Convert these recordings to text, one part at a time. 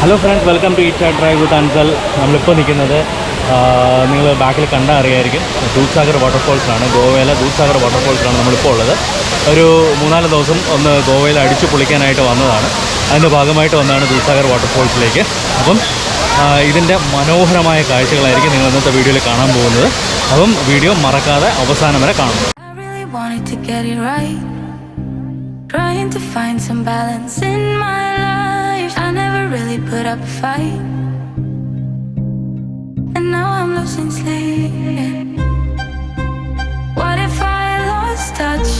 Hello friends, welcome to EatChatDrive with Ansal. നമ്മളിപ്പോൾ നിൽക്കുന്നത് നിങ്ങൾ ബാക്കിൽ കണ്ടാൽ അറിയായിരിക്കും ദൂദ്സാഗർ വാട്ടർഫോൾസിലാണ്. ഗോവയിലെ ദൂദ്സാഗർ വാട്ടർഫോൾസിലാണ് നമ്മളിപ്പോൾ ഉള്ളത്. ഒരു 3-4 ദിവസം ഒന്ന് ഗോവയിൽ അടിച്ചു പൊളിക്കാനായിട്ട് വന്നതാണ്. അതിൻ്റെ ഭാഗമായിട്ട് വന്നതാണ് ദൂദ്സാഗർ വാട്ടർഫോൾസിലേക്ക്. അപ്പം ഇതിൻ്റെ മനോഹരമായ കാഴ്ചകളായിരിക്കും നിങ്ങൾ ഇന്നത്തെ വീഡിയോയിൽ കാണാൻ പോകുന്നത്. അപ്പം വീഡിയോ മറക്കാതെ അവസാനം വരെ കാണുന്നു. Trying to find some balance in my life. I never really put up a fight, and now I'm losing sleep. What if I lost touch?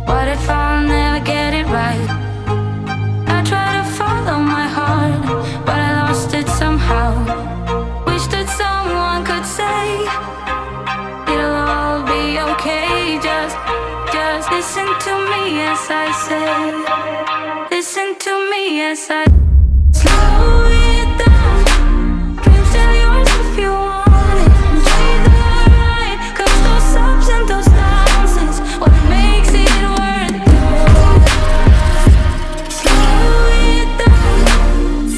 What if I'll never get it right? I try to follow my heart, but I lost it somehow. Wish that someone could say it'll all be okay. Just listen to me as I say. Listen to me as I slow it down. Dreams still yours if you want it. Enjoy the ride, 'cause those ups and those downs is what makes it worth it. Slow it down.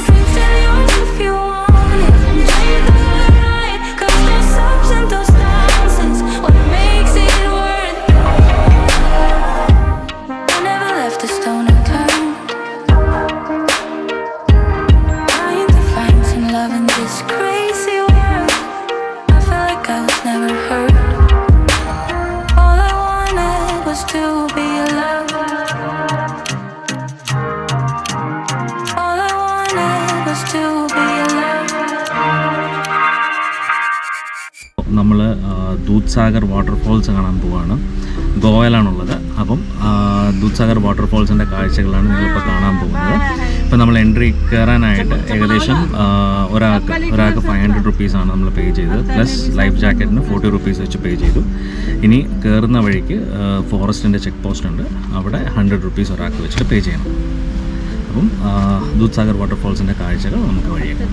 Dreams still yours if you want it. Enjoy the ride, 'cause those ups and those downs is what makes it worth it. I never left a stone unturned, trying to find some love in this crazy world. I felt like I was never hurt. All I wanted was to be loved. All I wanted was to be loved. നമ്മൾ Dudhsagar waterfalls കാണാൻ പോവുകയാണ്. ഗോവയിലാണുള്ളത്. അപ്പം ദൂദ്സാഗർ വാട്ടർഫോൾസിൻ്റെ കാഴ്ചകളാണ് നിങ്ങളിപ്പോൾ കാണാൻ പോകുന്നത്. ഇപ്പം നമ്മൾ എൻട്രി കയറാനായിട്ട് ഏകദേശം ഒരാൾക്ക് 500 റുപ്പീസാണ് നമ്മൾ പേ ചെയ്തത്. പ്ലസ് ലൈഫ് ജാക്കറ്റിന് 40 റുപ്പീസ് വെച്ച് പേ ചെയ്തു. ഇനി കയറുന്ന വഴിക്ക് ഫോറസ്റ്റിൻ്റെ ചെക്ക് പോസ്റ്റ് ഉണ്ട്. അവിടെ 100 റുപ്പീസ് ഒരാൾക്ക് വെച്ചിട്ട് പേ ചെയ്യണം. അപ്പം ദൂദ്സാഗർ വാട്ടർഫോൾസിൻ്റെ കാഴ്ചകൾ നമുക്ക് വഴിയേക്കാം.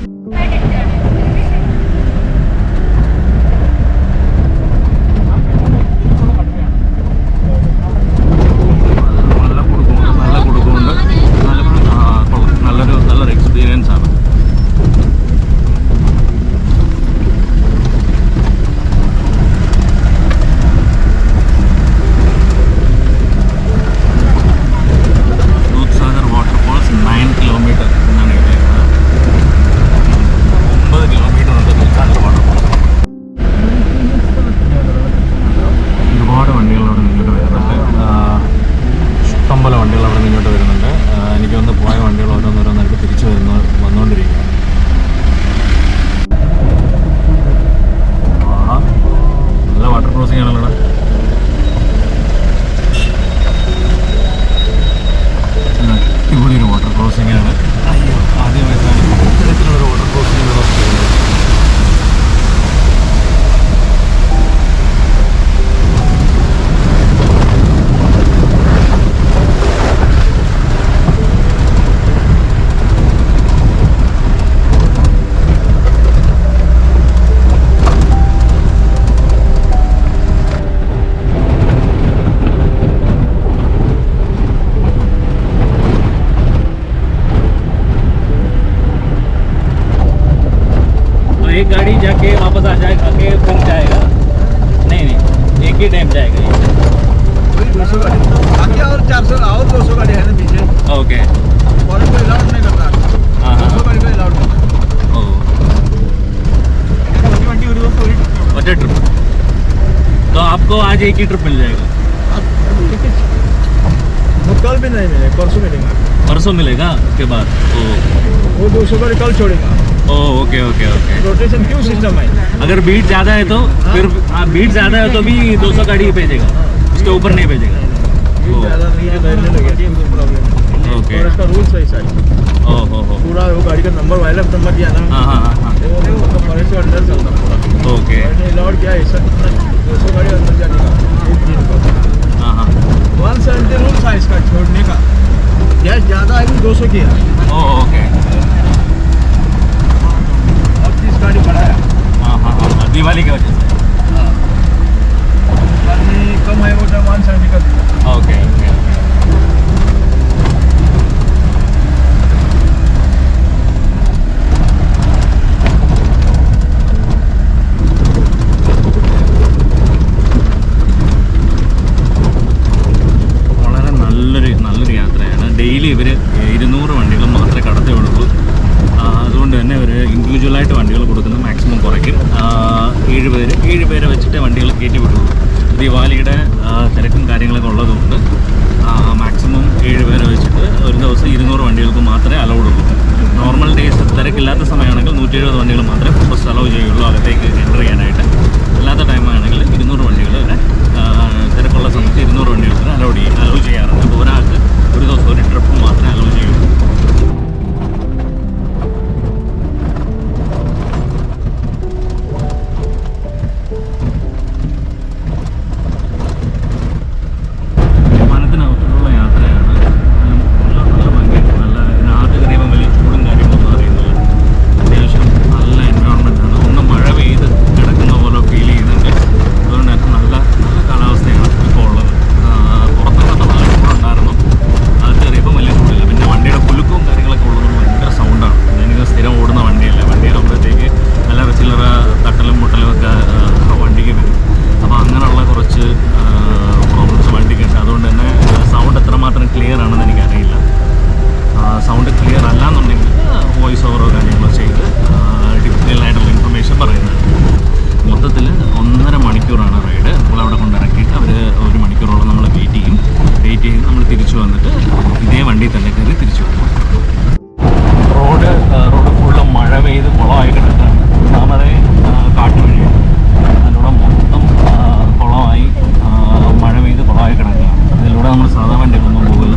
നല്ലൊരു എക്സ്പീരിയൻസ് ആണ്. ദൂദ്സാഗർ വാട്ടർഫോൾസ് 9 കിലോമീറ്റർ എന്നാണ് എഴുതിയിരിക്കുന്നത്. 9 കിലോമീറ്റർ ഉണ്ട് ദൂദ്സാഗർ വാട്ടർഫോൾസ്. ഒരുപാട് വണ്ടികൾ അവിടെ നിന്നിട്ട് വരുന്നുണ്ട്. ഇഷ്ടംപോലെ വണ്ടികൾ അവിടെ നിന്നിട്ട് വരുന്നുണ്ട്. എനിക്ക് വന്ന് പോയ വണ്ടികൾ ഓരോന്നോരോന്നായിട്ട് തിരിച്ചു വന്നുകൊണ്ടിരിക്കുക. നല്ല വാട്ടർ ക്രോസിംഗ് ആണല്ലോ. അടിപൊളി ഒരു വാട്ടർ ക്രോസിംഗ് ആണ്. അയ്യോ, ആദ്യമായിട്ടാണ് ഇത്തരത്തിലൊരു വാട്ടർ ക്രോസിംഗ് ചെയ്യുന്നത്. एक गाड़ी जाके वापस आ जाएगा के फिर जाएगा? नहीं, एक ही टाइम जाएगा ये. 200 गाड़ी आगे और 400 और 200 गाड़ी है ना पीछे. ओके. फॉरेन को अलाउड नहीं करता. हाँ 200 गाड़ी को अलाउड करता. ओह. 20 ट्रिप. तो आपको आज एक ही ट्रिप मिल जाएगा? कल भी नहीं मिलेगा, परसों मिलेगा. परसों मिलेगा उसके बाद? वो 200 गाड़ी कल छोड़ेगा. Okay okay okay. रोटेशन क्यों सिस्टम है. अगर भीड़ ज़्यादा है तो फिर भीड़ ज़्यादा है तो भी 200 गाड़ी ही भेजेगा, उसके ऊपर नहीं भेजेगा. ज़्यादा नहीं है, बैठने लगे प्रॉब्लम. ओके. और इसका रूल्स है सर. ओहो पूरा वो गाड़ी का नंबर वायरलेस नंबर दिया ना. हाँ हाँ हाँ. वो फॉरेस्ट के अंदर चलता पूरा. ओके. अलाउड क्या है सर 200 गाड़ी अंदर जाने का एक दिन का. हाँ हाँ. 170 रूल्स है इसका छोड़ने का. गैस ज़्यादा है 200 किया. ओके. गाड़ी बढ़ाया. हाँ हाँ हाँ. दिवाली की वजह से. हाँ. कम है वो 170 का. Okay okay. കാര്യങ്ങളൊക്കെ ഉള്ളതുകൊണ്ട് മാക്സിമം 7 പേരെ വെച്ചിട്ട് ഒരു ദിവസം 200 വണ്ടികൾക്ക് മാത്രമേ അലൗഡ് ഉള്ളൂ. നോർമൽ ഡേയ്സ് തിരക്കില്ലാത്ത സമയമാണെങ്കിൽ 170 വണ്ടികൾ മാത്രമേ ഫോറസ്റ്റ് അലൗ ചെയ്യുള്ളൂ അകത്തേക്ക് എൻ്റർ ചെയ്യാനായിട്ട്. അല്ലാത്ത ടൈമാണെങ്കിൽ 200 വണ്ടികൾ വരെ തിരക്കുള്ള സമയത്ത് 200 വണ്ടികൾ വരെ അലൗ ചെയ്യാറുണ്ട്. അപ്പോൾ ഒരാൾക്ക് ഒരു ദിവസം ഒരു ട്രിപ്പ് മാത്രമേ അലൗ ചെയ്യുള്ളൂ. വിമാനത്തിനകത്തുള്ള യാത്രയാണ്. നല്ല ഭംഗിയാണ്. നല്ല രാത്രി കഴിയുമ്പോൾ വലിയ ചൂടും കാര്യങ്ങളൊന്നും അറിയുന്നില്ല. അത്യാവശ്യം നല്ല എൻവയോൺമെൻറ്റാണ്. ഒന്ന് മഴ പെയ്ത് കിടക്കുന്ന പോലെ ഫീൽ ചെയ്യുന്നുണ്ട്. അതുകൊണ്ട് തന്നെ നല്ല നല്ല കാലാവസ്ഥയാണ് ഇപ്പോൾ ഉള്ളത്. പുറത്തുനിന്നൊക്കെ നല്ല ചൂടുണ്ടായിരുന്നു. അത് കയറിയപ്പോൾ വലിയ ചൂടില്ല. പിന്നെ വണ്ടിയുടെ കുലുക്കവും കാര്യങ്ങളൊക്കെ ഉള്ളതുകൊണ്ട് ഭയങ്കര സൗണ്ടാണ്. എനിക്ക് സ്ഥിരം ഓടുന്ന വണ്ടിയല്ല. വണ്ടിയാകുമ്പോഴത്തേക്ക് നല്ല ചില്ലറ തട്ടലും മുട്ടലും ഒക്കെ വണ്ടിക്ക് വരും. അപ്പോൾ അങ്ങനെയുള്ള കുറച്ച് പ്രോബ്ലംസ് വണ്ടിക്കുണ്ട്. അതുകൊണ്ട് തന്നെ സൗണ്ട് എത്രമാത്രം ക്ലിയർ ആണെന്ന് എനിക്കറിയില്ല. സൗണ്ട് ക്ലിയർ അല്ലാന്നുണ്ടെങ്കിൽ വോയിസ് ഓവറോ കാര്യങ്ങളോ ചെയ്ത് ഡീറ്റെയിൽ ആയിട്ടുള്ള ഇൻഫർമേഷൻ പറയുന്നത്. മൊത്തത്തിൽ 1.5 മണിക്കൂറാണ് റൈഡ്. നമ്മളവിടെ കൊണ്ടിറക്കിയിട്ട് അവർ 1 മണിക്കൂറോളം നമ്മൾ വെയിറ്റ് ചെയ്ത് നമ്മൾ തിരിച്ചു വന്നിട്ട് ഇതേ വണ്ടിയിൽ തന്നെ കയറി തിരിച്ചു വന്നു. റോഡ് ഫുള്ള് മഴ പെയ്ത് കുളമായി കിടക്കുകയാണ്. ഒന്നാമതേ കാട്ടുവഴിയാണ്. അതിലൂടെ മൊത്തം കുളമായി മഴ പെയ്ത് കുളമായി കിടക്കുകയാണ്. അതിലൂടെ നമ്മൾ സാധാ വണ്ടികളൊന്നും പോകില്ല.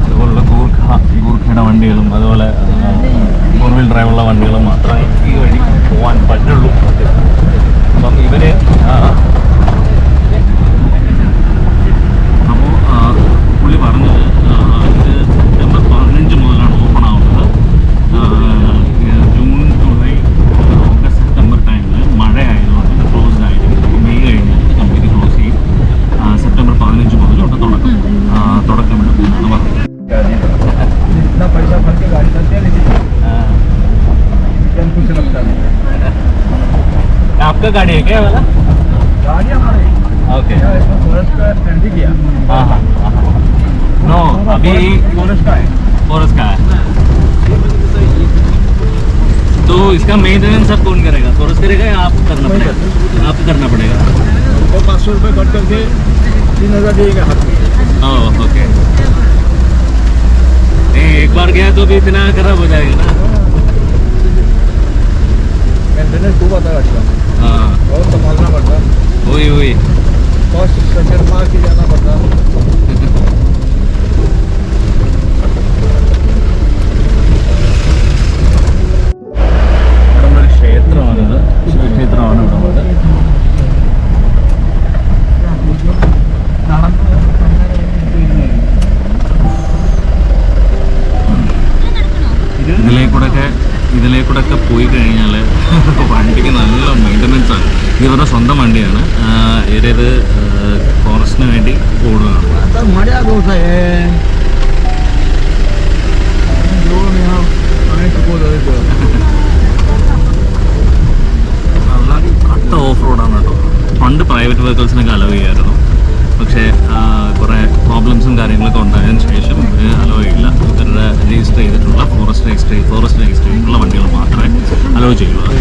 അതുപോലുള്ള ഗൂർഖയുടെ വണ്ടികളും അതുപോലെ 4 വീൽ ഡ്രൈവുള്ള വണ്ടികളും മാത്രമേ ഈ വഴി പോകാൻ പറ്റുള്ളൂ. അപ്പം ഇവർ അപ്പോൾ പുള്ളി പറഞ്ഞത് ഇത് സെപ്റ്റംബർ 15 മുതലാണ് ഓപ്പൺ ആവുന്നത്. ജൂൺ, ജൂലൈ, ഓഗസ്റ്റ്, സെപ്റ്റംബർ ടൈമിൽ മഴ ആയതുകൊണ്ട് ഇത് ക്ലോസ്ഡ് ആയിരിക്കും. മെയ് കഴിഞ്ഞാൽ കംപ്ലീറ്റ് ക്ലോസ് ചെയ്യും. സെപ്റ്റംബർ 15 മുതലോട്ട് തുടക്കമിടും എന്നാണ് പറഞ്ഞത്. इतना पैसा भर के गाड़ी चलती है लेकिन टेम्पो से लगता है। आपका गाड़ी है क्या वाला? गाड़ी हमारी ओके। इसमें फॉरेस्ट का एंट्री किया। हाँ नो अभी फॉरेस्ट का है। फॉरेस्ट का है तो इसका मेंटेनेंस सब कौन करेगा? फॉरेस्ट करेगा या आप करना पड़ेगा? आपको करना पड़ेगा। तो 500 रुपये कट करके 3000 दिएगा हाथ में। Oh okay. एक बार गया तो भी इतना खराब हो जाएगा ना। मेंटेनेंस खूब आता है गाड़ी का। हाँ बहुत संभालना पड़ता। वही फर्स्ट सेकंड मार के जाना पड़ता। ഇവിടെ ഒരു ക്ഷേത്രമാണിത്. ശിവക്ഷേത്രമാണ് ഇവിടെ ഉള്ളത്. ഇതിലേക്കൂടെയൊക്കെ പോയി കഴിഞ്ഞാൽ വണ്ടിക്ക് നല്ല മെയിൻ്റനൻസ് ആണ്. ഇവരുടെ സ്വന്തം വണ്ടിയാണ്. ഇവരത് ഫോറസ്റ്റിന് വേണ്ടി ഓടുകയാണ്. നല്ല കട്ട ഓഫ് റോഡാണ് കേട്ടോ. പണ്ട് പ്രൈവറ്റ് വെഹിക്കിൾസിനൊക്കെ അലോ ചെയ്യായിരുന്നു. പക്ഷേ കുറേ പ്രോബ്ലംസും കാര്യങ്ങളൊക്കെ ഉണ്ടായതിനു ശേഷം ഇവർ അലോ ചെയ്യില്ല. ഇവരുടെ രജിസ്റ്റർ ചെയ്തിട്ടുള്ള ഫോറസ്റ്റ് രജിസ്റ്റർ ചെയ്തിട്ടുള്ള വണ്ടികൾ മാത്രമേ അലോ ചെയ്യുള്ളൂ.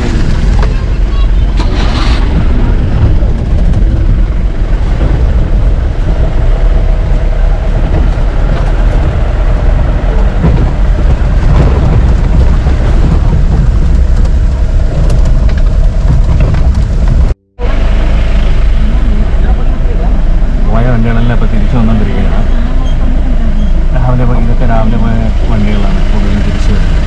വണ്ടികളെല്ലാം ഇപ്പോൾ തിരിച്ചു വന്നുകൊണ്ടിരിക്കുകയാണ്. ഇതൊക്കെ രാവിലെ പോയ വണ്ടികളാണ് കൂടുതലും തിരിച്ചു വരുന്നത്.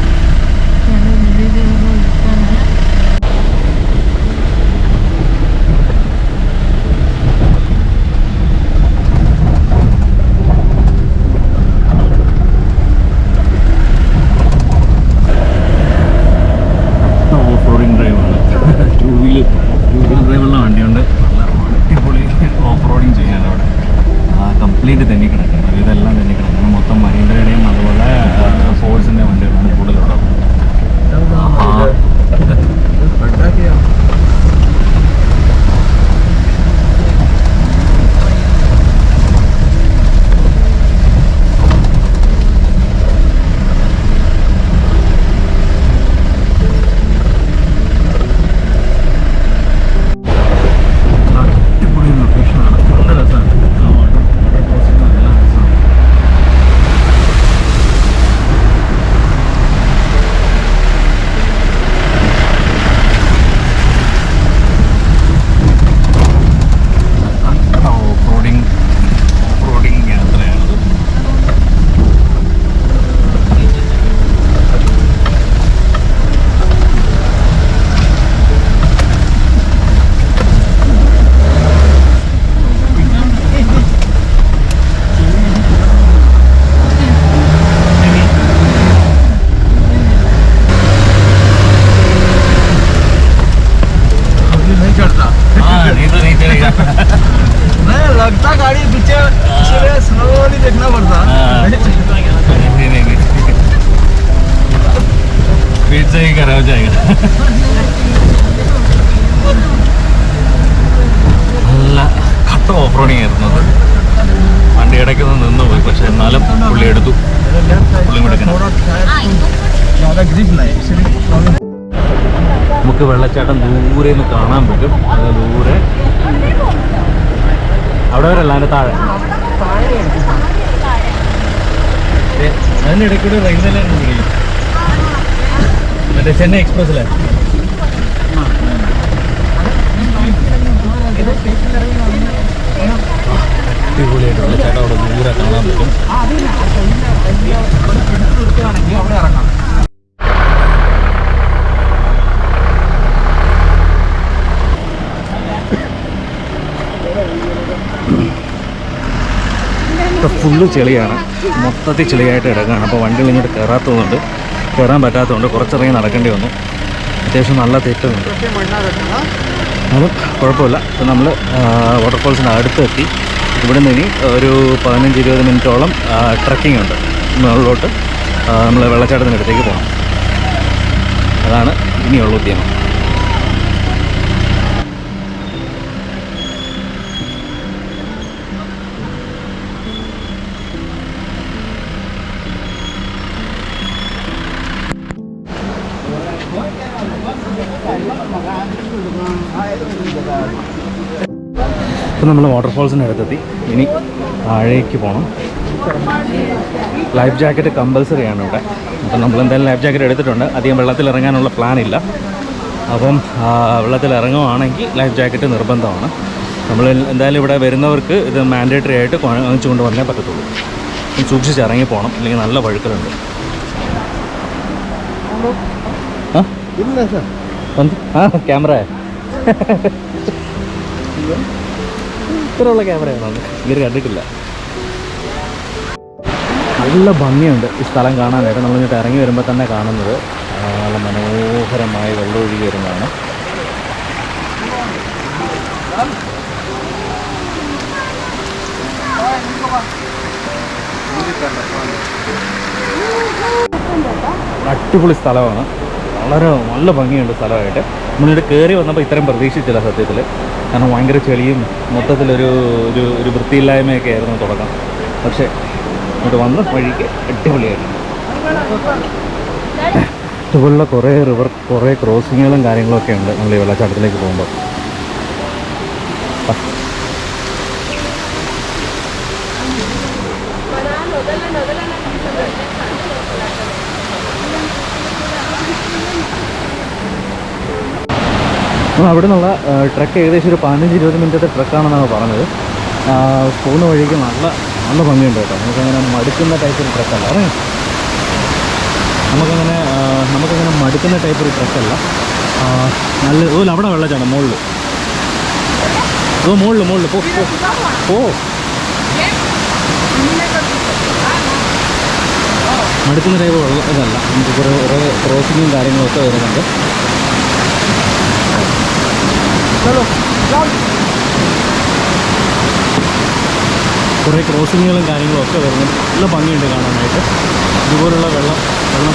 खराब जाएगा. നല്ല കട്ട ഓഫ് റോഡിങ് ആയിരുന്നു അത്. വണ്ടി ഇടയ്ക്ക് നിന്ന് പോയി, പക്ഷെ എന്നാലും പുള്ളി എടുത്തു. പുള്ളി എടുക്കണം. നമുക്ക് വെള്ളച്ചാട്ടം ദൂരെ നിന്ന് കാണാൻ പറ്റും. അത് ദൂരെ അവിടെ വരെ അല്ലാണ്ട് താഴെ. അതിനിടയ്ക്കൂടെ റെയിൽവേ ലൈൻ വിളിക്കും, മറ്റേ ചെന്നൈ എക്സ്പ്രസ്സിലെ. അടിപൊളിയായിട്ട് വെള്ളച്ചാട്ടം അവിടെ ദൂരെ കാണാൻ പറ്റും. ഇപ്പോൾ ഫുള്ള് ചെളിയാണ്, മൊത്തത്തിൽ ചെളിയായിട്ട് കിടക്കുകയാണ്. അപ്പോൾ വണ്ടികൾ ഇങ്ങോട്ട് കയറാൻ പറ്റാത്തതുകൊണ്ട് കുറച്ചിറങ്ങി നടക്കേണ്ടി വന്നു. അത്യാവശ്യം നല്ല തെറ്റുന്നുണ്ട്, അതും കുഴപ്പമില്ല. ഇപ്പോൾ നമ്മൾ വാട്ടർഫോൾസിൻ്റെ അടുത്തെത്തി. ഇവിടെ നിന്ന് ഇനി ഒരു 15-20 മിനിറ്റോളം ട്രക്കിംഗ് ഉണ്ട് മുകളിലോട്ട്. നമ്മൾ വെള്ളച്ചാട്ടത്തിൻ്റെ അടുത്തേക്ക് പോകണം. അതാണ് ഇനിയുള്ള ഉദ്യമം. ഇപ്പോൾ നമ്മൾ വാട്ടർഫോൾസിൻ്റെ അടുത്തെത്തി. ഇനി താഴേക്ക് പോകണം. ലൈഫ് ജാക്കറ്റ് കമ്പൽസറിയാണ് ഇവിടെ. അപ്പം നമ്മൾ എന്തായാലും ലൈഫ് ജാക്കറ്റ് എടുത്തിട്ടുണ്ട്. അധികം വെള്ളത്തിൽ ഇറങ്ങാനുള്ള പ്ലാൻ ഇല്ല. അപ്പം വെള്ളത്തിൽ ഇറങ്ങുവാണെങ്കിൽ ലൈഫ് ജാക്കറ്റ് നിർബന്ധമാണ്. നമ്മൾ എന്തായാലും ഇവിടെ വരുന്നവർക്ക് ഇത് മാൻഡേറ്ററി ആയിട്ട് വാങ്ങിച്ചു കൊണ്ട് വന്നേ പറ്റത്തുള്ളൂ. സൂക്ഷിച്ച് ഇറങ്ങി പോകണം, അല്ലെങ്കിൽ നല്ല വഴുക്കലുണ്ട്. ക്യാമറ ഇത്രയുള്ള ക്യാമറയാണോ? ഇങ്ങനെ കണ്ടിട്ടില്ല. നല്ല ഭംഗിയുണ്ട് ഈ സ്ഥലം കാണാനായിട്ട്. നമ്മളിങ്ങോട്ട് ഇറങ്ങി വരുമ്പോൾ തന്നെ കാണുന്നത് നല്ല മനോഹരമായി വെള്ളം ഒഴുകി വരുന്നതാണ്. അടിപൊളി സ്ഥലമാണ്, വളരെ നല്ല ഭംഗിയുണ്ട് സ്ഥലമായിട്ട്. നമ്മളിവിടെ കയറി വന്നപ്പോൾ ഇത്രയും പ്രതീക്ഷിച്ചില്ല സത്യത്തിൽ. കാരണം ഭയങ്കര ചെളിയും മൊത്തത്തിലൊരു ഒരു വൃത്തിയില്ലായ്മയൊക്കെ ആയിരുന്നു തുടക്കം. പക്ഷേ ഇങ്ങോട്ട് വന്ന വഴിക്ക് അടിപൊളിയായിട്ട് ഇതുപോലുള്ള കുറേ ക്രോസിങ്ങുകളും കാര്യങ്ങളൊക്കെ ഉണ്ട് നമ്മൾ ഈ വെള്ളച്ചാട്ടത്തിലേക്ക് പോകുമ്പോൾ. അവിടെ നിന്നുള്ള ട്രക്ക് ഏകദേശം ഒരു 15-20 മിനിറ്റത്തെ ട്രക്കാണെന്നാണ് പറഞ്ഞത്. പോകുന്ന വഴിക്ക് നല്ല ഭംഗിയുണ്ട് കേട്ടോ. നമുക്കങ്ങനെ മടുക്കുന്ന ടൈപ്പ് ഒരു ട്രക്കല്ല. നമുക്കങ്ങനെ മടുക്കുന്ന ടൈപ്പ് ഒരു ട്രക്കല്ല. നല്ല അതുപോലെ അവിടെ വെള്ളച്ചാട്ടം മുകളിൽ പോ. മടുക്കുന്ന ടൈപ്പ് വെള്ളം ഇതല്ല. നമുക്ക് കുറേ ക്രോസിങ്ങും കാര്യങ്ങളൊക്കെ വരുന്നുണ്ട്. കുറേ ക്രോസിങ്ങുകളും കാര്യങ്ങളും ഒക്കെ വരുന്നുണ്ട്. നല്ല ഭംഗിയുണ്ട് കാണാനായിട്ട്. ഇതുപോലുള്ള വെള്ളം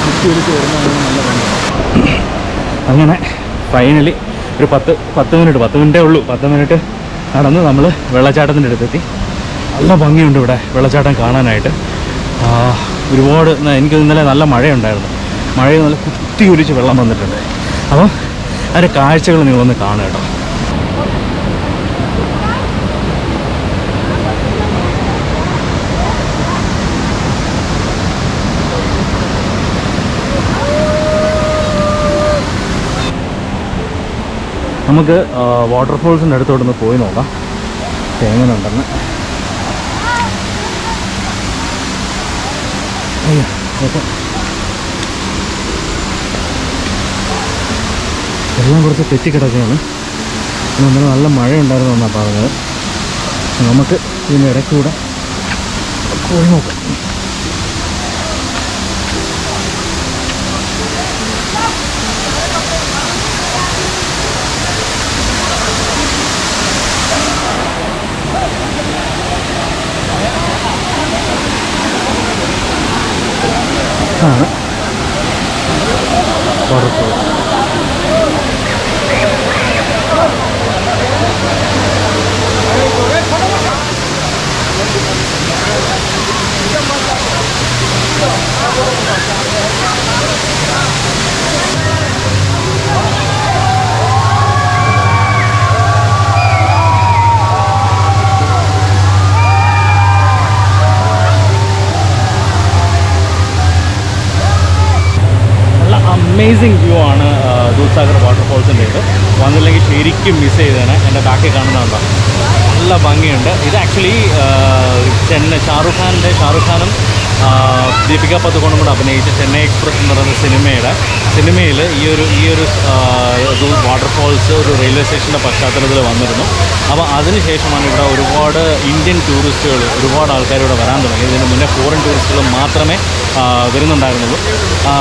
കുത്തി ഒലിച്ച് വരുന്നതാണ് നല്ല ഭംഗിയാണ്. അങ്ങനെ ഫൈനലി ഒരു 10 മിനിറ്റേ ഉള്ളൂ. 10 മിനിറ്റ് നടന്ന് നമ്മൾ വെള്ളച്ചാട്ടത്തിൻ്റെ അടുത്തെത്തി. നല്ല ഭംഗിയുണ്ട് ഇവിടെ വെള്ളച്ചാട്ടം കാണാനായിട്ട്. ഒരുപാട് എനിക്ക് ഇന്നലെ നല്ല മഴയുണ്ടായിരുന്നു. മഴയിൽ നല്ല കുത്തി ഒലിച്ച് വെള്ളം വന്നിട്ടുണ്ട്. അപ്പം അതിൻ്റെ കാഴ്ചകൾ നിങ്ങളൊന്ന് കാണുക കേട്ടോ. നമുക്ക് വാട്ടർഫോൾസിൻ്റെ അടുത്തോട്ടൊന്ന് പോയി നോക്കാം എങ്ങനെയുണ്ടെന്ന്. എല്ലാം കുറച്ച് തെറ്റിക്കിടക്കുകയാണ്. ഇന്നലെ നല്ല മഴയുണ്ടായിരുന്നു എന്നാണ് പറഞ്ഞത്. നമുക്ക് ഇതിൻ്റെ ഇടയ്ക്കൂടെ പോയി നോക്കാം. വാട്ടർഫോൾ. അമേസിങ് വ്യൂ ആണ് ദൂദ്സാഗർ വാട്ടർഫോൾസിൻ്റെ. ഇത് വന്നില്ലെങ്കിൽ ശരിക്കും മിസ് ചെയ്തേനെ. എൻ്റെ ബാക്കിൽ കാണുന്നതുണ്ടോ, നല്ല ഭംഗിയുണ്ട്. ഇത് ആക്ച്വലി ഷാറുഖ് ഖാനും ദീപിക പദുകോണും കൂടെ അഭിനയിച്ച ചെന്നൈ എക്സ്പ്രസ് എന്ന് പറയുന്ന സിനിമയിൽ ഈ ഒരു വാട്ടർഫോൾസ് ഒരു റെയിൽവേ സ്റ്റേഷൻ്റെ പശ്ചാത്തലത്തിൽ വന്നിരുന്നു. അപ്പോൾ അതിനുശേഷമാണ് ഇവിടെ ഒരുപാട് ഇന്ത്യൻ ടൂറിസ്റ്റുകൾ, ഒരുപാട് ആൾക്കാർ ഇവിടെ വരാൻ തുടങ്ങി. ഇതിന് മുന്നേ ഫോറിൻ ടൂറിസ്റ്റുകൾ മാത്രമേ വരുന്നുണ്ടായിരുന്നുള്ളൂ.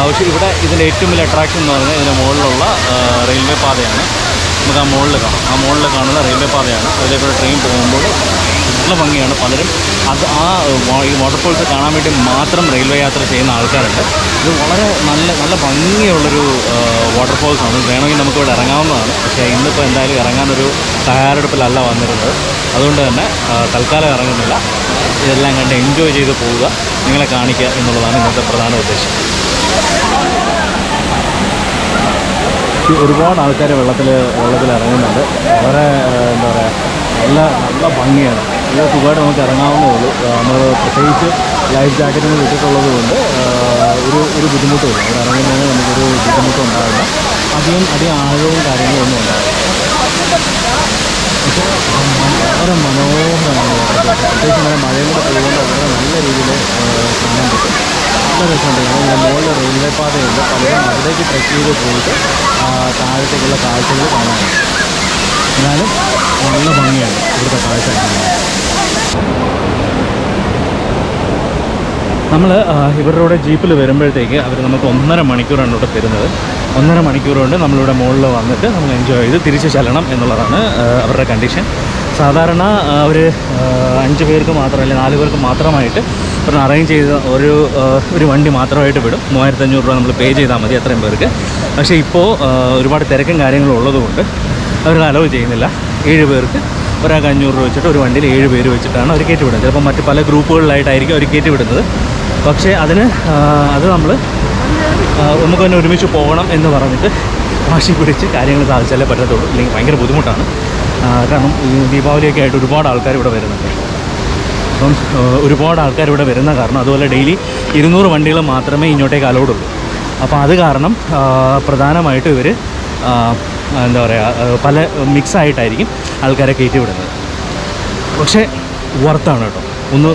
പക്ഷേ ഇവിടെ ഇതിൻ്റെ ഏറ്റവും വലിയ അട്രാക്ഷൻ എന്ന് പറഞ്ഞാൽ ഇതിൻ്റെ മുകളിലുള്ള റെയിൽവേ പാതയാണ്. നമുക്ക് ആ മുകളിൽ കാണുന്ന റെയിൽവേ പാതയാണ്. അതിലേക്കൂടെ ട്രെയിൻ പോകുമ്പോൾ നല്ല ഭംഗിയാണ്. പലരും ഈ വാട്ടർഫോൾസ് കാണാൻ വേണ്ടി മാത്രം റെയിൽവേ യാത്ര ചെയ്യുന്ന ആൾക്കാരുണ്ട്. ഇത് വളരെ നല്ല ഭംഗിയുള്ളൊരു വാട്ടർഫോൾസാണ്. വേണമെങ്കിൽ നമുക്കിവിടെ ഇറങ്ങാവുന്നതാണ്. പക്ഷേ ഇന്നിപ്പോൾ എന്തായാലും ഇറങ്ങാനൊരു തയ്യാറെടുപ്പിലല്ല വന്നിരുന്നത്. അതുകൊണ്ട് തന്നെ തൽക്കാലം ഇറങ്ങുന്നില്ല. ഇതെല്ലാം കണ്ട് എൻജോയ് ചെയ്ത് പോവുക, നിങ്ങളെ കാണിക്കുക എന്നുള്ളതാണ് ഇന്നത്തെ പ്രധാന ഉദ്ദേശം. ഒരുപാട് ആൾക്കാർ വെള്ളത്തിൽ ഇറങ്ങുന്നുണ്ട്. വളരെ എന്താ പറയുക, നല്ല ഭംഗിയാണ്. ഇത് സുഖമായിട്ട് നമുക്ക് ഇറങ്ങാവുന്നേ ഉള്ളൂ. നമ്മൾ പ്രത്യേകിച്ച് ലൈഫ് ജാക്കറ്റിന് വിട്ടിട്ടുള്ളത് കൊണ്ട് ഒരു ബുദ്ധിമുട്ടുമില്ല. ഇവിടെ ഇറങ്ങുന്നതിന് നമുക്കൊരു ബുദ്ധിമുട്ടുണ്ടാവില്ല. അധികം ആഴവും കാര്യങ്ങളൊന്നും ഉണ്ടാവില്ല. പക്ഷേ വളരെ മനോഹരമാണ്. പ്രത്യേകിച്ച് ഇങ്ങനെ മഴയും കൂടെ പെയ്തുകൊണ്ട് വളരെ നല്ല രീതിയിൽ കാണാൻ പറ്റും. നല്ല രസമുണ്ട്. ഇതിൻ്റെ മുകളിൽ റെയിൽവേ പാതയുണ്ട്. പലരും അതിലേക്ക് ട്രെക്ക് ചെയ്ത് പോയിട്ട് താഴത്തേക്കുള്ള കാഴ്ചകൾ കാണാനുണ്ട്. എന്നാലും നല്ല ഭംഗിയാണ് ഇവിടുത്തെ കാഴ്ച കാണാൻ. നമ്മൾ ഇവരുടെ കൂടെ ജീപ്പിൽ വരുമ്പോഴത്തേക്ക് അവർ നമുക്ക് 1.5 മണിക്കൂറാണ് ഇവിടെ തരുന്നത്. 1.5 മണിക്കൂർ കൊണ്ട് നമ്മളിവിടെ മുകളിൽ വന്നിട്ട് നമ്മൾ എൻജോയ് ചെയ്ത് തിരിച്ച് ചെല്ലണം എന്നുള്ളതാണ് അവരുടെ കണ്ടീഷൻ. സാധാരണ അവർ 5 പേർക്ക് മാത്രം അല്ലെങ്കിൽ 4 പേർക്ക് മാത്രമായിട്ട് ഒരു അറേഞ്ച് ചെയ്ത ഒരു വണ്ടി മാത്രമായിട്ട് വിടും. 3500 രൂപ നമ്മൾ പേ ചെയ്താൽ മതി അത്രയും പേർക്ക്. പക്ഷേ ഇപ്പോൾ ഒരുപാട് തിരക്കും കാര്യങ്ങളും ഉള്ളതുകൊണ്ട് അവർ അലവ് ചെയ്യുന്നില്ല. 7 പേർക്ക് ഒരാൾക്ക് 500 രൂപ വെച്ചിട്ട് ഒരു വണ്ടിയിൽ 7 പേര് വെച്ചിട്ടാണ് അവർ കയറ്റി വിടുന്നത്. ചിലപ്പോൾ മറ്റ് പല ഗ്രൂപ്പുകളിലായിട്ടായിരിക്കും അവർ കയറ്റി വിടുന്നത്. പക്ഷേ അത് നമുക്ക് തന്നെ ഒരുമിച്ച് പോകണം എന്ന് പറഞ്ഞിട്ട് വാശി പിടിച്ച് കാര്യങ്ങൾ സാധിച്ചാലേ പറ്റത്തുള്ളൂ. ഇല്ലെങ്കിൽ ഭയങ്കര ബുദ്ധിമുട്ടാണ്. കാരണം ഈ ദീപാവലിയൊക്കെ ആയിട്ട് ഒരുപാട് ആൾക്കാർ ഇവിടെ വരുന്നുണ്ട്. അപ്പം ഒരുപാട് ആൾക്കാർ ഇവിടെ വരുന്ന കാരണം, അതുപോലെ ഡെയിലി 200 വണ്ടികൾ മാത്രമേ ഇങ്ങോട്ടേക്ക് അലൗഡ് ഉള്ളൂ. അപ്പോൾ അത് കാരണം പ്രധാനമായിട്ടും ഇവർ എന്താ പറയുക, പല മിക്സായിട്ടായിരിക്കും ആൾക്കാരെ കയറ്റി വിടുന്നത്. പക്ഷേ വർത്താണ് കേട്ടോ. നിങ്ങൾ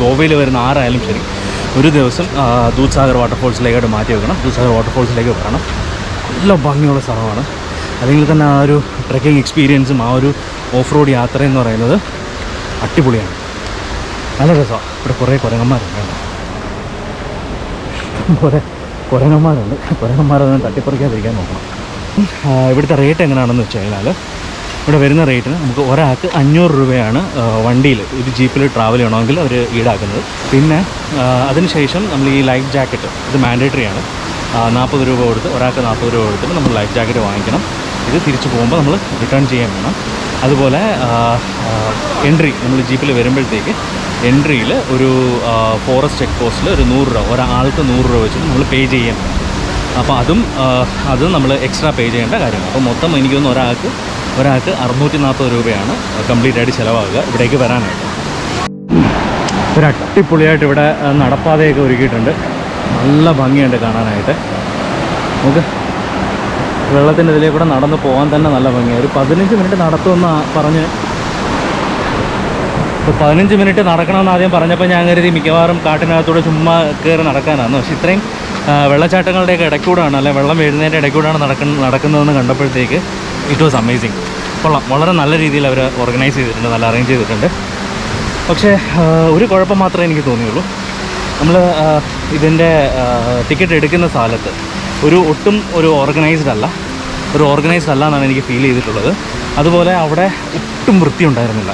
ഗോവയിൽ വരുന്ന ആരായാലും ശരി, ഒരു ദിവസം ദൂദ്സാഗർ വാട്ടർഫോൾസിലേക്കായിട്ട് മാറ്റി വെക്കണം. ദൂദ്സാഗർ വാട്ടർഫോൾസിലേക്ക് വരണം. നല്ല ഭംഗിയുള്ള സ്ഥലമാണ്. അല്ലെങ്കിൽ തന്നെ ആ ഒരു ട്രെക്കിംഗ് എക്സ്പീരിയൻസും ആ ഒരു ഓഫ് റോഡ് യാത്ര എന്ന് പറയുന്നത് അടിപൊളിയാണ്. നല്ല രസമാണ്. ഇവിടെ കുറേ കുരങ്ങന്മാരുണ്ട്. കുറേ കുരങ്ങന്മാരുണ്ട്. കുരങ്ങന്മാരൊന്നും തട്ടിപ്പറിക്കാതിരിക്കാൻ നോക്കണം. ഇവിടുത്തെ റേറ്റ് എങ്ങനെയാണെന്ന് വെച്ച് കഴിഞ്ഞാൽ, ഇവിടെ വരുന്ന റേറ്റിന് നമുക്ക് ഒരാൾക്ക് 500 രൂപയാണ് വണ്ടിയിൽ ഒരു ജീപ്പിൽ ട്രാവൽ ചെയ്യണമെങ്കിൽ അവർ ഈടാക്കുന്നത്. പിന്നെ അതിനുശേഷം നമ്മൾ ഈ ലൈഫ് ജാക്കറ്റ് ഇത് മാൻഡേറ്ററിയാണ്. 40 രൂപ കൊടുത്ത് ഒരാൾക്ക് 40 രൂപ കൊടുത്തിട്ട് നമ്മൾ ലൈഫ് ജാക്കറ്റ് വാങ്ങിക്കണം. ഇത് തിരിച്ച് പോകുമ്പോൾ നമ്മൾ റിട്ടേൺ ചെയ്യാൻ വേണം. അതുപോലെ എൻട്രി നമ്മൾ ജീപ്പിൽ വരുമ്പോഴത്തേക്ക് എൻട്രിയിൽ ഒരു ഫോറസ്റ്റ് ചെക്ക് പോസ്റ്റിൽ ഒരു 100 രൂപ ഒരാൾക്ക് 100 രൂപ വെച്ചിട്ട് നമ്മൾ പേ ചെയ്യാൻ വേണം. അപ്പോൾ അതും നമ്മൾ എക്സ്ട്രാ പേ ചെയ്യേണ്ട കാര്യമാണ്. അപ്പോൾ മൊത്തം എനിക്ക് തോന്നുന്നു ഒരാൾക്ക് 640 രൂപയാണ് കംപ്ലീറ്റ് ആയിട്ട് ചിലവാകുക ഇവിടേക്ക് വരാനായിട്ട്. ഒരു അടിപൊളിയായിട്ട് ഇവിടെ നടപ്പാതയൊക്കെ ഒരുക്കിയിട്ടുണ്ട്. നല്ല ഭംഗിയുണ്ട് കാണാനായിട്ട്. നമുക്ക് വെള്ളത്തിൻ്റെ ഇതിലേക്ക് കൂടെ നടന്ന് പോകാൻ തന്നെ നല്ല ഭംഗിയാണ്. ഒരു 15 മിനിറ്റ് നടത്തുമെന്ന് പറഞ്ഞ്, ഇപ്പോൾ 15 മിനിറ്റ് നടക്കണമെന്ന് ആദ്യം പറഞ്ഞപ്പോൾ ഞാൻ കരുതി മിക്കവാറും കാട്ടിനകത്തൂടെ ചുമ്മാ കയറി നടക്കാനാണ്. പക്ഷേ ഇത്രയും വെള്ളച്ചാട്ടങ്ങളുടെയൊക്കെ ഇടയ്ക്കൂടാണ്, അല്ലെ വെള്ളം വീഴുന്നതിൻ്റെ ഇടയ്ക്കൂടാണ് നടക്കുന്നതെന്ന് കണ്ടപ്പോഴത്തേക്ക് ഇറ്റ് വാസ് അമേസിങ്. കൊള്ളാം. വളരെ നല്ല രീതിയിൽ അവർ ഓർഗനൈസ് ചെയ്തിട്ടുണ്ട്, നല്ല അറേഞ്ച് ചെയ്തിട്ടുണ്ട്. പക്ഷേ ഒരു കുഴപ്പം മാത്രമേ എനിക്ക് തോന്നിയുള്ളൂ. നമ്മൾ ഇതിൻ്റെ ടിക്കറ്റ് എടുക്കുന്ന സ്ഥലത്ത് ഒട്ടും ഓർഗനൈസ്ഡ് അല്ല എന്നാണ് എനിക്ക് ഫീൽ ചെയ്തിട്ടുള്ളത്. അതുപോലെ അവിടെ ഒട്ടും വൃത്തി ഉണ്ടായിരുന്നില്ല.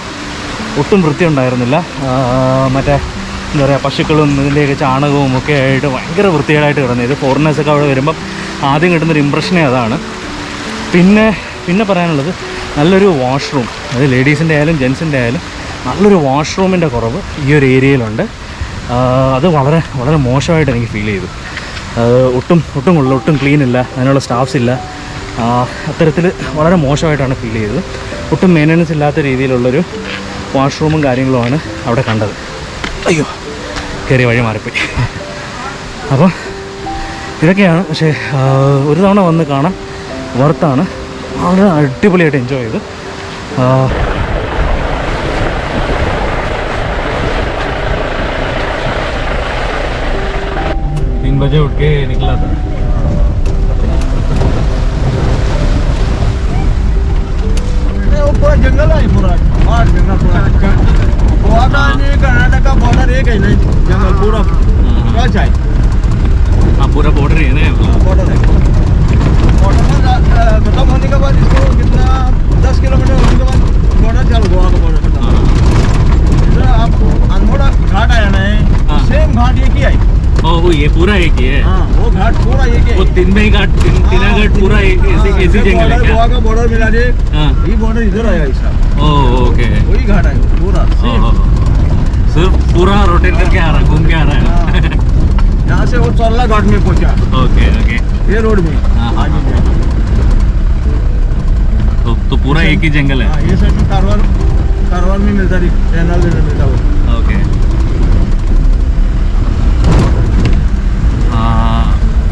മറ്റേ എന്താ പറയുക, പശുക്കളും ഇതിൻ്റെയൊക്കെ ചാണകവും ഒക്കെ ആയിട്ട് ഭയങ്കര വൃത്തികേടായിട്ട് കിടന്നത്. ഇത് ഫോറിനേഴ്സൊക്കെ അവിടെ വരുമ്പം ആദ്യം കിട്ടുന്നൊരു ഇമ്പ്രഷനേ അതാണ്. പിന്നെ പറയാനുള്ളത് നല്ലൊരു വാഷ്റൂം, അത് ലേഡീസിൻ്റെ ആയാലും ജെൻസിൻ്റെ ആയാലും നല്ലൊരു വാഷ്റൂമിൻ്റെ കുറവ് ഈ ഒരു ഏരിയയിലുണ്ട്. അത് വളരെ വളരെ മോശമായിട്ട് എനിക്ക് ഫീൽ ചെയ്തു. ഒട്ടും ക്ലീൻ ഇല്ല, അതിനുള്ള സ്റ്റാഫ്സ് ഇല്ല. അത്തരത്തിൽ വളരെ മോശമായിട്ടാണ് ഫീൽ ചെയ്തത്. ഒട്ടും മെയിൻ്റനൻസ് ഇല്ലാത്ത രീതിയിലുള്ളൊരു വാഷ്റൂമും കാര്യങ്ങളുമാണ് അവിടെ കണ്ടത്. അയ്യോ, കയറിയ വഴി മാറിപ്പോയി. അപ്പോൾ ഇതൊക്കെയാണ്. പക്ഷേ ഒരു തവണ വന്ന് കാണാൻ വർത്താണ്. വളരെ അടിപൊളിയായിട്ട് എൻജോയ് ചെയ്തു. 3 बजे उठ के निकला था. पूरा जंगल है, पूरा जंगल पूरा. गोवा का कर्नाटक का बॉर्डर एक है ना, जंगल पूरा कच्छ है. हाँ, पूरा बॉर्डर है ना. बॉर्डर है. बॉर्डर खत्म होने के बाद इसको कितना 10 किलोमीटर होने के बाद बॉर्डर चालू, गोवा का बॉर्डर खत्म. इधर आप अनमोड़ा घाट आया ना, सेम घाट एक ही है. ओह, ये पूरा एक ही है. हाँ, वो घाट पूरा एक ही है. वो तीना घाट पूरा ऐसी जंगल है क्या? गोवा का बॉर्डर मिला दे. हाँ, ये बॉर्डर इधर आया ऐसा. ओह, ओके. वही घाट है पूरा. सिर्फ पूरा रोटेट करके आ रहा है, घूम के आ रहा है. यहाँ से वो चोरला घाट में पहुँचा. Okay okay. ये रोड में. हाँ, आगे में. तो पूरा एक ही जंगल है. ये साइड में कारवार में मिलता है, चैनल में मिलता है. ओके.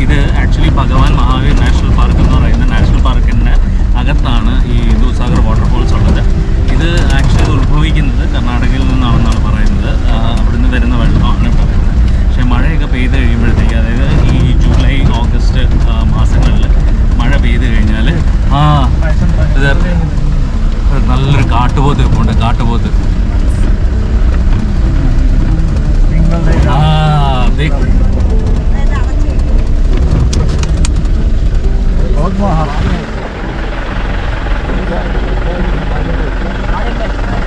ഇത് ആക്ച്വലി ഭഗവാൻ മഹാവീർ നാഷണൽ പാർക്ക് എന്ന് പറയുന്ന നാഷണൽ പാർക്കിൻ്റെ അകത്താണ് ഈ ദൂദ്സാഗർ വാട്ടർഫോൾസ് ഉള്ളത്. ഇത് ആക്ച്വലി ഉത്ഭവിക്കുന്നത് കർണാടകയിൽ നിന്നാണെന്നാണ് പറയുന്നത്. അവിടുന്ന് വരുന്ന വെള്ളമാണ് ഇവിടെ വരുന്നത്. പക്ഷേ മഴയൊക്കെ പെയ്ത് കഴിയുമ്പോഴത്തേക്ക്, അതായത് ഈ ജൂലൈ ഓഗസ്റ്റ് മാസങ്ങളിൽ മഴ പെയ്ത് കഴിഞ്ഞാൽ ഇത് നല്ലൊരു കാട്ടുപോത്ത് ഉണ്ട്. കാട്ടുപോത്ത്.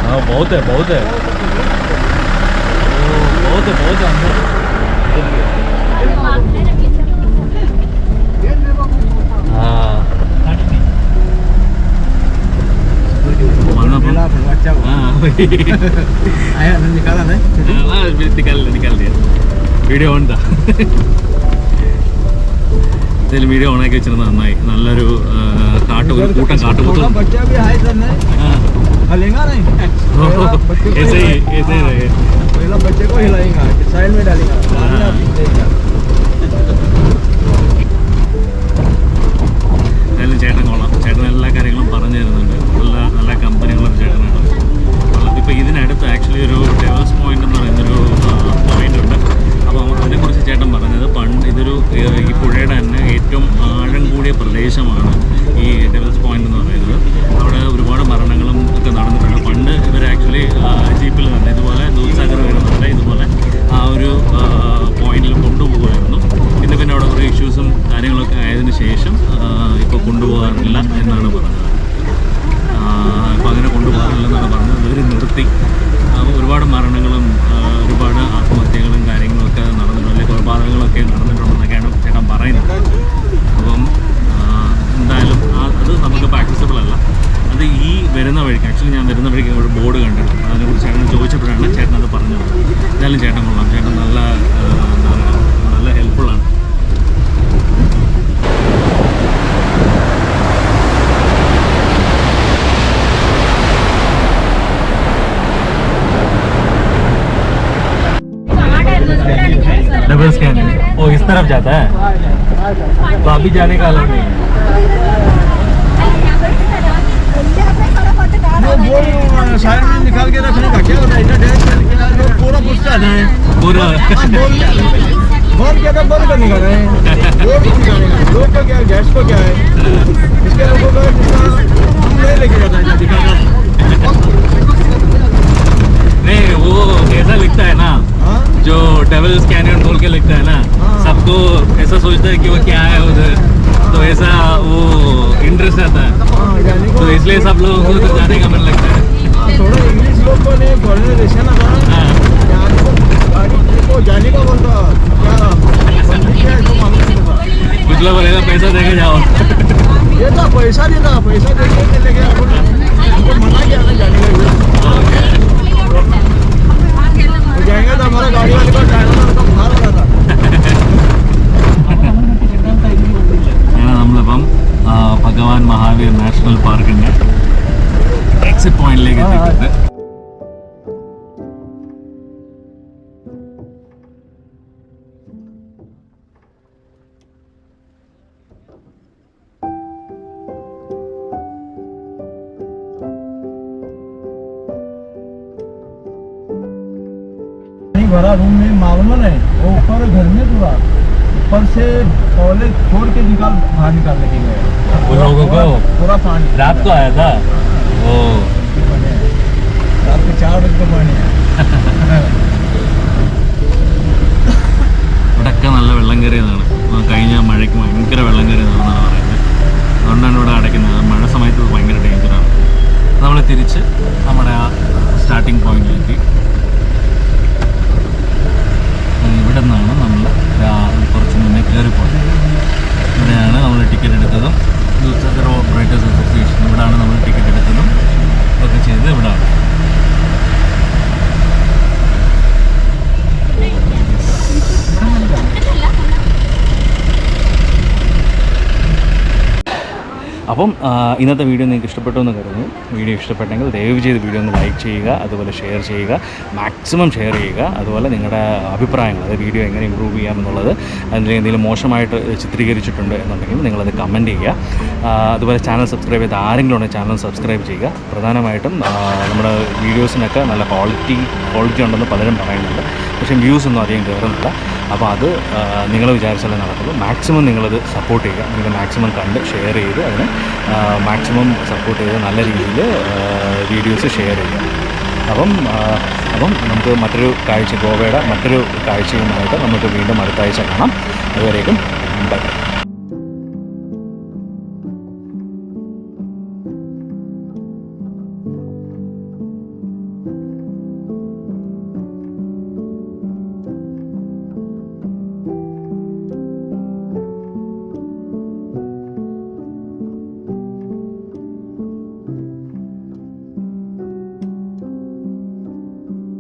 हाँ, बहुत है बहुत है अंदर. हाँ, निकाला नहीं. निकाल दिया. വീഡിയോ ഓൺ താ. എന്തായാലും വീഡിയോ ഓണാക്കി വെച്ചിരുന്ന നന്നായി. നല്ലൊരു കൂട്ടം കാട്ടുപോത്ത്. ऐसे ही रहे. पहला बच्चे को हिलाएगा, साइड में डालेगा. എന്തായാലും ചേട്ടൻ കൊള്ളാം. ചേട്ടൻ എല്ലാ കാര്യങ്ങളും പറഞ്ഞു തരുന്നുണ്ട്. നല്ല കമ്പനിയുള്ള ചേട്ടനാണ്. ഇപ്പോൾ ഇതിനടുത്ത് ആക്ച്വലി ഒരു ഡെവൽസ് പോയിന്റ് എന്ന് പറയുന്നൊരു പോയിന്റ് ഉണ്ട്. അപ്പോൾ അതിനെക്കുറിച്ച് ചേട്ടൻ പറഞ്ഞത് ഇതൊരു ഈ പുഴയുടെ തന്നെ ഏറ്റവും ആഴം കൂടിയ പ്രദേശമാണ് ഈ ഡെവൽസ് പോയിന്റ് എന്ന് പറയുന്നത്. അവിടെ ഒരുപാട് മരണങ്ങളും ഒക്കെ നടന്നിട്ടുണ്ട്. പണ്ട് ഇവർ ആക്ച്വലി ജീപ്പിൽ തന്നെ ഇതുപോലെ ദൂദ്സാഗർ വരുന്നുണ്ട്, ഇതുപോലെ ആ ഒരു പോയിന്റിൽ കൊണ്ടുപോകുമായിരുന്നു. പിന്നെ അവിടെ കുറേ ഇഷ്യൂസും കാര്യങ്ങളൊക്കെ ആയതിനു ശേഷം ഇപ്പോൾ കൊണ്ടുപോകാറില്ല എന്നാണ് പറഞ്ഞത്. ഇപ്പോൾ അങ്ങനെ കൊണ്ടുപോകാറില്ലെന്നാണ് പറഞ്ഞത്. ഇവർ നിർത്തി. ഒരുപാട് മരണങ്ങളും ഒരുപാട് ആത്മഹത്യകളും കാര്യങ്ങളൊക്കെ നടന്നിട്ടുണ്ട്, അല്ലെങ്കിൽ കൊലപാതകങ്ങളൊക്കെ നടന്നിട്ടുണ്ടെന്നൊക്കെയാണ് ചേട്ടൻ പറയുന്നത്. അപ്പം എന്തായാലും അത് നമുക്ക് പ്രാക്ടിസബിൾ അല്ല. അത് ഈ വരുന്ന വഴിക്ക് ആക്ച്വലി ഞാൻ വരുന്ന വഴിക്ക് ഒരു ബോർഡ് കണ്ടിരുന്നു. അതിനെക്കുറിച്ച് ചേട്ടൻ ചോദിച്ചപ്പോഴാണ് ചേട്ടൻ അത് പറഞ്ഞത്. എന്തായാലും ചേട്ടൻ കൊള്ളാം. ചേട്ടൻ നല്ല എന്താ പറയുക, നല്ല ഹെൽപ്ഫുള്ളാണ്. Double scan. ओ, इस तरफ जाता है तो अभी जाने का अलग नहीं है. साइड में निकाल के रखने का क्या होता है? इधर डैश करके लोग पूरा पूछता है पूरा बंद क्या बंद करने का है. लोग को क्या, गैस को क्या है, इसके लोगों का नहीं लेके जाता है दिखाना. नहीं, वो ऐसा लिखता है ना, जो डेविल्स कैनियन बोल के लिखता है ना, सबको ऐसा सोचता है कि वो क्या है उधर, तो ऐसा वो इंटरेस्ट आता है. तो इसलिए सब लोगों को तो जाने का मन लगता है. थोड़ा इंग्लिश लोग को नहीं बोलने देते ना. जाने का बोलता क्या है तो मालूम नहीं पड़ता. कुछ मतलब बोलेगा पैसा देके जाओ। ये तो पैसा देता, पैसा देके चले गए, हमको मना किया ना जाने का। जाएंगे तो हमारा गाड़ी वाले का ड्राइवर का बुखार हो रहा था। നമ്മളിപ്പം ഭഗവാൻ മഹാവീർ നാഷണൽ പാർക്കിൻ്റെ എക്സിറ്റ് പോയിന്റിലേക്ക് എത്തിയിട്ടുണ്ട്. भरा रूम में मावलन है, वो ऊपर घर में पूरा ऊपर से टॉयलेट छोड़ के बाहर निकालने के गए वो लोगों को पूरा पानी रात को आया था वो रात के 4 बजे को पानी है. ഇവിടെയൊക്കെ നല്ല വെള്ളം കയറിയതാണ്. കഴിഞ്ഞ മഴയ്ക്ക് ഭയങ്കര വെള്ളം കയറിയതാണെന്നാണ് പറയുന്നത്. അതുകൊണ്ടാണ് ഇവിടെ അടയ്ക്കുന്നത്. മഴ സമയത്ത് ഭയങ്കര ഡേഞ്ചറാണ്. നമ്മൾ തിരിച്ച് നമ്മുടെ ആ സ്റ്റാർട്ടിങ് പോയിന്റിലെത്തി. ഇവിടെ നിന്നാണ് നമ്മൾ കുറച്ച് മുന്നേ കയറിപ്പോയത്. ഇവിടെയാണ് നമ്മൾ ടിക്കറ്റ് എടുത്തതും ദൂദ്സാഗർ ഓപ്പറേറ്റേഴ്സ് അസോസിയേഷൻ ഇവിടെയാണ് നമ്മൾ ടിക്കറ്റ് എടുത്തതും ഒക്കെ ചെയ്തത് ഇവിടെയാണ്. അപ്പം ഇന്നത്തെ വീഡിയോ നിങ്ങൾക്ക് ഇഷ്ടപ്പെട്ടു എന്ന് കരുതുന്നു. വീഡിയോ ഇഷ്ടപ്പെട്ടെങ്കിൽ ദയവ് ചെയ്ത് വീഡിയോ ഒന്ന് ലൈക്ക് ചെയ്യുക, അതുപോലെ ഷെയർ ചെയ്യുക, മാക്സിമം ഷെയർ ചെയ്യുക. അതുപോലെ നിങ്ങളുടെ അഭിപ്രായങ്ങൾ, അത് വീഡിയോ എങ്ങനെ ഇമ്പ്രൂവ് ചെയ്യാമെന്നുള്ളത്, അതിൽ എന്തെങ്കിലും മോശമായിട്ട് ചിത്രീകരിച്ചിട്ടുണ്ട് എന്നുണ്ടെങ്കിൽ നിങ്ങളത് കമൻറ്റ് ചെയ്യുക. അതുപോലെ ചാനൽ സബ്സ്ക്രൈബ് ചെയ്ത് ആരെങ്കിലും ഉണ്ടെങ്കിൽ ചാനൽ സബ്സ്ക്രൈബ് ചെയ്യുക. പ്രധാനമായിട്ടും നമ്മുടെ വീഡിയോസിനൊക്കെ നല്ല ക്വാളിറ്റി ഉണ്ടെന്ന് പലരും പറയുന്നുണ്ട്, പക്ഷേ വ്യൂസ് ഒന്നും അധികം കയറുന്നില്ല. അപ്പോൾ അത് നിങ്ങൾ വിചാരിച്ചാലേ നടക്കുള്ളൂ. മാക്സിമം നിങ്ങളത് സപ്പോർട്ട് ചെയ്യുക. നിങ്ങൾ മാക്സിമം കണ്ട് ഷെയർ ചെയ്ത് അതിന് മാക്സിമം സപ്പോർട്ട് ചെയ്ത് നല്ല രീതിയിൽ വീഡിയോസ് ഷെയർ ചെയ്യുക. അപ്പം നമുക്ക് മറ്റൊരു ഗോവയുടെ മറ്റൊരു കാഴ്ചയുമായിട്ട് നമുക്ക് വീണ്ടും അടുത്ത ആഴ്ച കാണാം. അതുവരേക്കും ബൈ.